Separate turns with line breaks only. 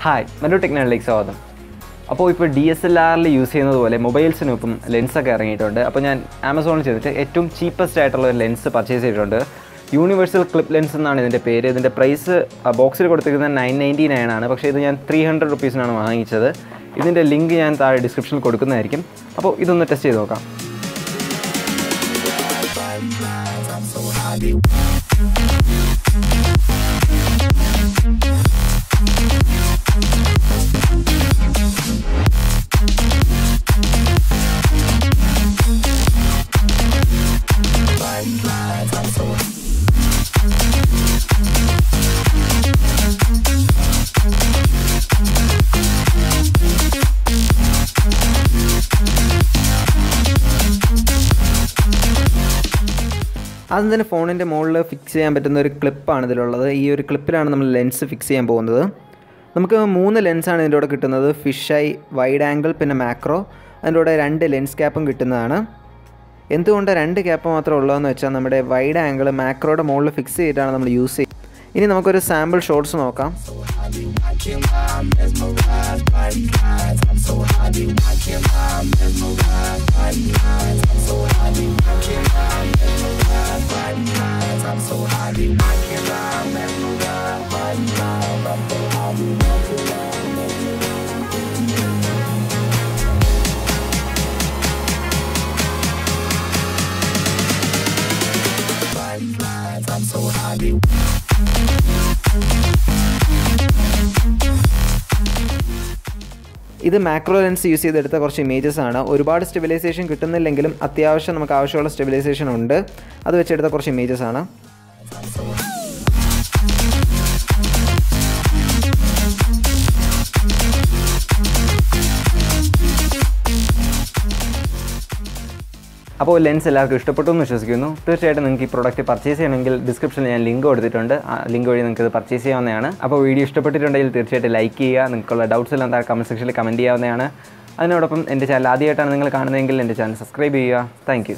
Hi Mallu ടെക്നോളജിയിലേക്ക് സ്വാഗതം. അപ്പോൾ ഇപ്പോൾ DSLR യൂസ് ചെയ്യുന്നത് പോലെ മൊബൈൽസിനൊപ്പം ലെൻസൊക്കെ ഇറങ്ങിയിട്ടുണ്ട്. അപ്പോൾ ഞാൻ ആമസോണിൽ ചെയ്തിട്ട് ഏറ്റവും ചീപ്പസ്റ്റ് ആയിട്ടുള്ള ഒരു ലെൻസ് പർച്ചേസ് ചെയ്തിട്ടുണ്ട്. യൂണിവേഴ്സൽ ക്ലിപ്പ് ലെൻസ് എന്നാണ് ഇതിൻ്റെ പേര്. ഇതിൻ്റെ പ്രൈസ് ബോക്സിൽ കൊടുത്തിരിക്കുന്നത് 999 ആണ്. പക്ഷേ ഇത് ഞാൻ 300 റുപ്പീസിനാണ് വാങ്ങിച്ചത്. ഇതിൻ്റെ ലിങ്ക് ഞാൻ താഴെ ഡിസ്ക്രിപ്ഷനിൽ കൊടുക്കുന്നതായിരിക്കും. അപ്പോൾ ഇതൊന്ന് ടെസ്റ്റ് ചെയ്ത് നോക്കാം. ആദ്യം തന്നെ ഫോണിൻ്റെ മുകളിൽ ഫിക്സ് ചെയ്യാൻ പറ്റുന്ന ഒരു ക്ലിപ്പാണ് ഇതിലുള്ളത്. ഈ ഒരു ക്ലിപ്പിലാണ് നമ്മൾ ലെൻസ് ഫിക്സ് ചെയ്യാൻ പോകുന്നത്. നമുക്ക് 3 ലെൻസാണ് ഇതിൻ്റെ കൂടെ കിട്ടുന്നത്. ഫിഷ് ഐ, വൈഡ് ആംഗിൾ, പിന്നെ മാക്രോ. അതിൻ്റെ കൂടെ 2 ലെൻസ് ക്യാപ്പും കിട്ടുന്നതാണ്. എന്തുകൊണ്ട് 2 ക്യാപ്പ് മാത്രമേ ഉള്ളതെന്ന് വെച്ചാൽ നമ്മുടെ വൈഡ് ആംഗിൾ മാക്രോയുടെ മുകളിൽ ഫിക്സ് ചെയ്തിട്ടാണ് നമ്മൾ യൂസ് ചെയ്യുന്നത്. ഇനി നമുക്കൊരു സാമ്പിൾ ഷോട്ട്സ് നോക്കാം. ഇത് മാക്രോ ലെൻസ് യൂസ് ചെയ്തെടുത്ത കുറച്ച് ഇമേജസ് ആണ്. ഒരുപാട് സ്റ്റെബിലൈസേഷൻ കിട്ടുന്നില്ലെങ്കിലും അത്യാവശ്യം നമുക്ക് ആവശ്യമുള്ള സ്റ്റെബിലൈസേഷൻ ഉണ്ട്. അത് വെച്ചെടുത്ത കുറച്ച് ഇമേജസ് ആണ്. അപ്പോൾ ലെൻസ് എല്ലാവർക്കും ഇഷ്ടപ്പെട്ടു എന്ന് വിശ്വസിക്കുന്നു. തീർച്ചയായിട്ടും നിങ്ങൾക്ക് ഈ പ്രോഡക്റ്റ് പർച്ചേസ് ചെയ്യണമെങ്കിൽ ഡിസ്ക്രിപ്ഷനിൽ ഞാൻ ലിങ്ക് കൊടുത്തിട്ടുണ്ട്. ആ ലിങ്ക് വഴി നിങ്ങൾക്ക് ഇത് പർച്ചേസ് ചെയ്യാവുന്നതാണ്. അപ്പോൾ വീഡിയോ ഇഷ്ടപ്പെട്ടിട്ടുണ്ടെങ്കിൽ തീർച്ചയായിട്ടും ലൈക്ക് ചെയ്യുക. നിങ്ങൾക്കുള്ള ഡൗട്ട്സ് എല്ലാം താഴെ കമൻറ്റ് സെക്ഷനിൽ കമൻറ്റ് ചെയ്യാവുന്നതാണ്. അതിനോടൊപ്പം എൻ്റെ ചാനൽ ആദ്യമായിട്ടാണ് നിങ്ങൾ കാണുന്നതെങ്കിൽ എൻ്റെ ചാനൽ സബ്സ്ക്രൈബ് ചെയ്യുക. Thank you.